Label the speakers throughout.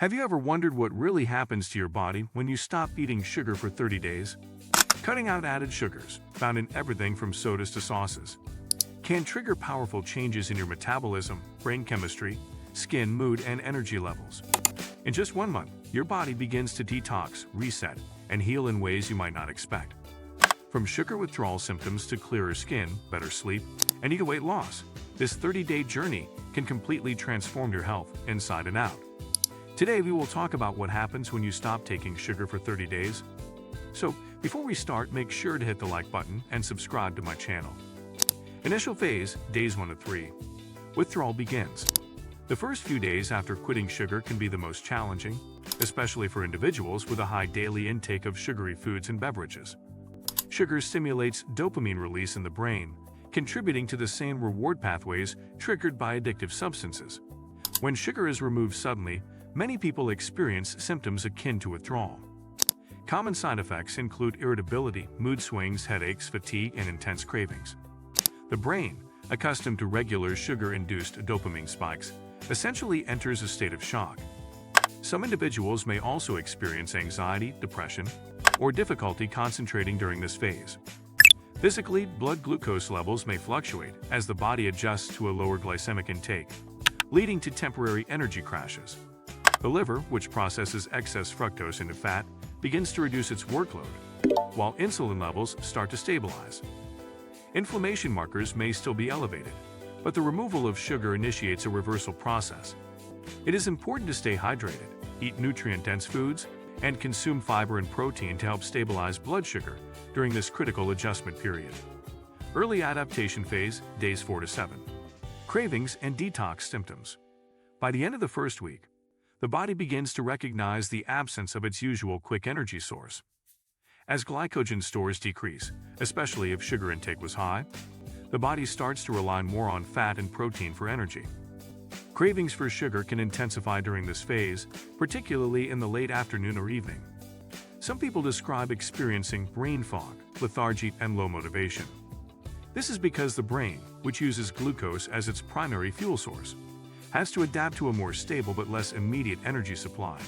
Speaker 1: Have you ever wondered what really happens to your body when you stop eating sugar for 30 days? Cutting out added sugars, found in everything from sodas to sauces, can trigger powerful changes in your metabolism, brain chemistry, skin, mood, and energy levels. In just 1 month, your body begins to detox, reset, and heal in ways you might not expect. From sugar withdrawal symptoms to clearer skin, better sleep, and even weight loss, this 30-day journey can completely transform your health inside and out. Today, we will talk about what happens when you stop taking sugar for 30 days. So, before we start, make sure to hit the like button and subscribe to my channel. Initial phase, days 1 to 3. Withdrawal begins. The first few days after quitting sugar can be the most challenging, especially for individuals with a high daily intake of sugary foods and beverages. Sugar stimulates dopamine release in the brain, contributing to the same reward pathways triggered by addictive substances. When sugar is removed suddenly, many people experience symptoms akin to withdrawal. Common side effects include irritability, mood swings, headaches, fatigue, and intense cravings. The brain, accustomed to regular sugar-induced dopamine spikes, essentially enters a state of shock. Some individuals may also experience anxiety, depression, or difficulty concentrating during this phase. Physically, blood glucose levels may fluctuate as the body adjusts to a lower glycemic intake, leading to temporary energy crashes. The liver, which processes excess fructose into fat, begins to reduce its workload, while insulin levels start to stabilize. Inflammation markers may still be elevated, but the removal of sugar initiates a reversal process. It is important to stay hydrated, eat nutrient-dense foods, and consume fiber and protein to help stabilize blood sugar during this critical adjustment period. Early adaptation phase, days 4 to 7. Cravings and detox symptoms. By the end of the first week, the body begins to recognize the absence of its usual quick energy source. As glycogen stores decrease, especially if sugar intake was high, the body starts to rely more on fat and protein for energy. Cravings for sugar can intensify during this phase, particularly in the late afternoon or evening. Some people describe experiencing brain fog, lethargy, and low motivation. This is because the brain, which uses glucose as its primary fuel source, has to adapt to a more stable but less immediate energy supply.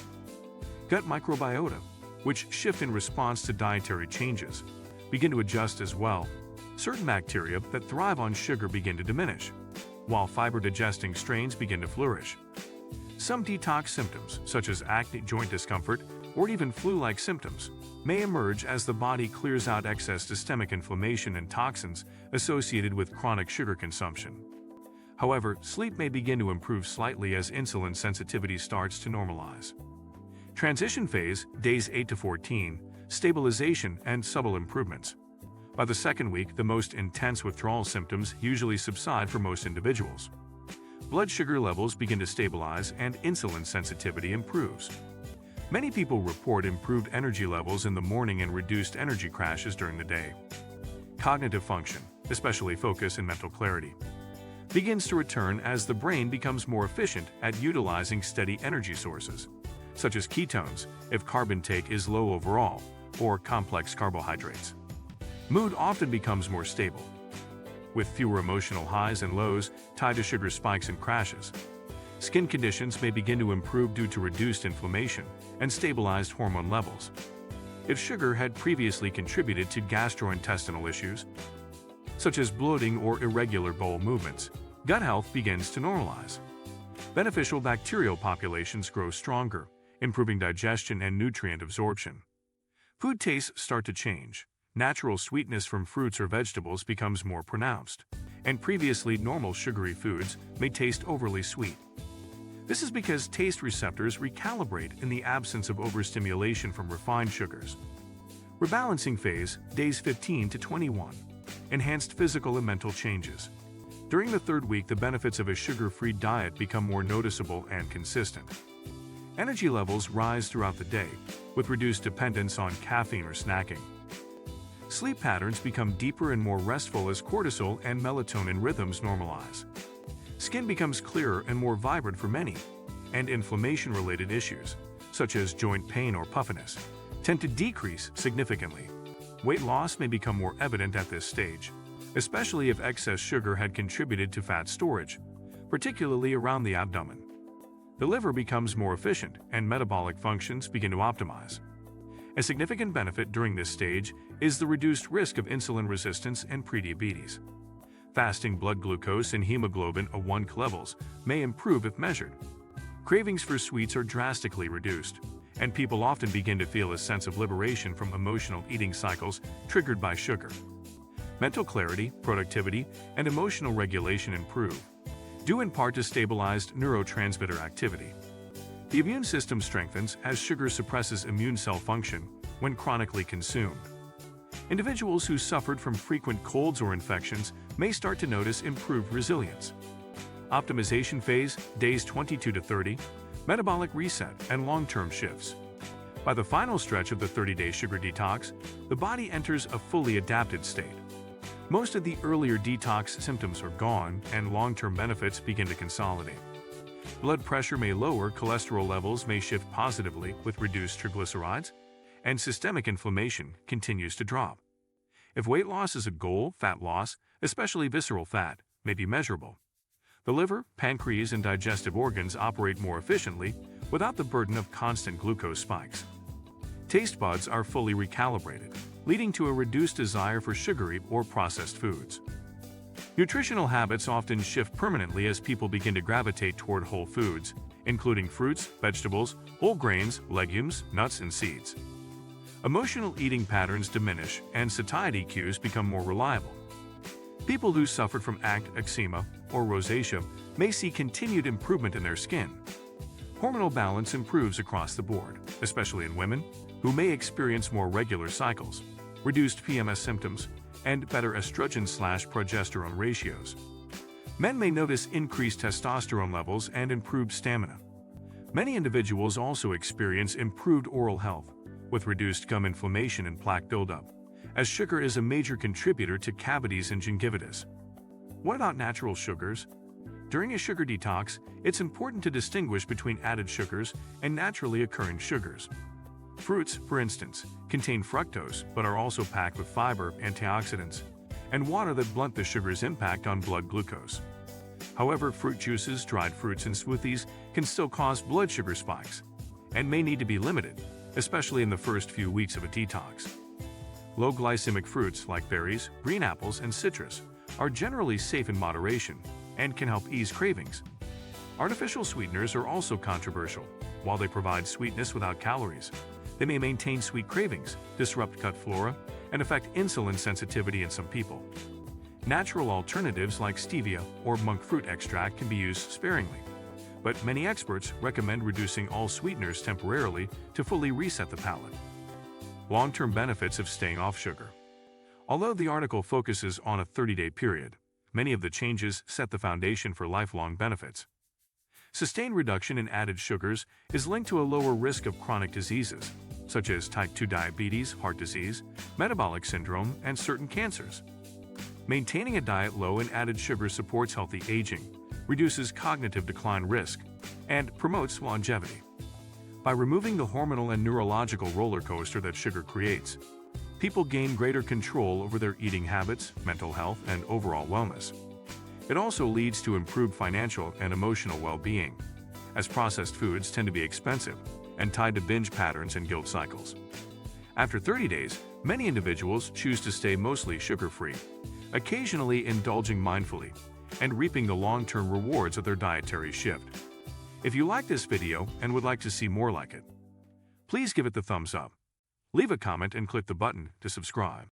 Speaker 1: Gut microbiota, which shift in response to dietary changes, begin to adjust as well. Certain bacteria that thrive on sugar begin to diminish, while fiber-digesting strains begin to flourish. Some detox symptoms, such as acne, joint discomfort, or even flu-like symptoms, may emerge as the body clears out excess systemic inflammation and toxins associated with chronic sugar consumption. However, sleep may begin to improve slightly as insulin sensitivity starts to normalize. Transition phase, days 8 to 14, stabilization and subtle improvements. By the second week, the most intense withdrawal symptoms usually subside for most individuals. Blood sugar levels begin to stabilize and insulin sensitivity improves. Many people report improved energy levels in the morning and reduced energy crashes during the day. Cognitive function, especially focus and mental clarity, begins to return as the brain becomes more efficient at utilizing steady energy sources, such as ketones if carb intake is low overall, or complex carbohydrates. Mood often becomes more stable, with fewer emotional highs and lows tied to sugar spikes and crashes. Skin conditions may begin to improve due to reduced inflammation and stabilized hormone levels. If sugar had previously contributed to gastrointestinal issues, such as bloating or irregular bowel movements, gut health begins to normalize. Beneficial bacterial populations grow stronger, improving digestion and nutrient absorption. Food tastes start to change. Natural sweetness from fruits or vegetables becomes more pronounced, and previously normal sugary foods may taste overly sweet. This is because taste receptors recalibrate in the absence of overstimulation from refined sugars. Rebalancing phase, days 15 to 21. Enhanced physical and mental changes. During the third week, the benefits of a sugar-free diet become more noticeable and consistent. Energy levels rise throughout the day, with reduced dependence on caffeine or snacking. Sleep patterns become deeper and more restful as cortisol and melatonin rhythms normalize. Skin becomes clearer and more vibrant for many, and inflammation-related issues, such as joint pain or puffiness, tend to decrease significantly. Weight loss may become more evident at this stage, especially if excess sugar had contributed to fat storage, particularly around the abdomen. The liver becomes more efficient and metabolic functions begin to optimize. A significant benefit during this stage is the reduced risk of insulin resistance and prediabetes. Fasting blood glucose and hemoglobin A1C levels may improve if measured. Cravings for sweets are drastically reduced, and people often begin to feel a sense of liberation from emotional eating cycles triggered by sugar. Mental clarity, productivity, and emotional regulation improve, due in part to stabilized neurotransmitter activity. The immune system strengthens as sugar suppresses immune cell function when chronically consumed. Individuals who suffered from frequent colds or infections may start to notice improved resilience. Optimization phase, days 22 to 30, metabolic reset, and long-term shifts. By the final stretch of the 30-day sugar detox, the body enters a fully adapted state. Most of the earlier detox symptoms are gone and long-term benefits begin to consolidate. Blood pressure may lower, cholesterol levels may shift positively with reduced triglycerides, and systemic inflammation continues to drop. If weight loss is a goal, fat loss, especially visceral fat, may be measurable. The liver, pancreas, and digestive organs operate more efficiently without the burden of constant glucose spikes. Taste buds are fully recalibrated, leading to a reduced desire for sugary or processed foods. Nutritional habits often shift permanently as people begin to gravitate toward whole foods, including fruits, vegetables, whole grains, legumes, nuts, and seeds. Emotional eating patterns diminish and satiety cues become more reliable. People who suffered from acne, eczema, or rosacea may see continued improvement in their skin. Hormonal balance improves across the board, especially in women, who may experience more regular cycles, reduced PMS symptoms, and better estrogen/progesterone ratios. Men may notice increased testosterone levels and improved stamina. Many individuals also experience improved oral health, with reduced gum inflammation and plaque buildup, as sugar is a major contributor to cavities and gingivitis. What about natural sugars? During a sugar detox, it's important to distinguish between added sugars and naturally occurring sugars. Fruits, for instance, contain fructose but are also packed with fiber, antioxidants, and water that blunt the sugar's impact on blood glucose. However, fruit juices, dried fruits, and smoothies can still cause blood sugar spikes and may need to be limited, especially in the first few weeks of a detox. Low glycemic fruits like berries, green apples, and citrus are generally safe in moderation and can help ease cravings. Artificial sweeteners are also controversial. While they provide sweetness without calories, they may maintain sweet cravings, disrupt gut flora, and affect insulin sensitivity in some people. Natural alternatives like stevia or monk fruit extract can be used sparingly, but many experts recommend reducing all sweeteners temporarily to fully reset the palate. Long-term benefits of staying off sugar. Although the article focuses on a 30-day period, many of the changes set the foundation for lifelong benefits. Sustained reduction in added sugars is linked to a lower risk of chronic diseases, such as type 2 diabetes, heart disease, metabolic syndrome, and certain cancers. Maintaining a diet low in added sugar supports healthy aging, reduces cognitive decline risk, and promotes longevity. By removing the hormonal and neurological roller coaster that sugar creates, people gain greater control over their eating habits, mental health, and overall wellness. It also leads to improved financial and emotional well-being, as processed foods tend to be expensive and tied to binge patterns and guilt cycles. After 30 days, many individuals choose to stay mostly sugar-free, occasionally indulging mindfully, and reaping the long-term rewards of their dietary shift. If you like this video and would like to see more like it, please give it the thumbs up. Leave a comment and click the button to subscribe.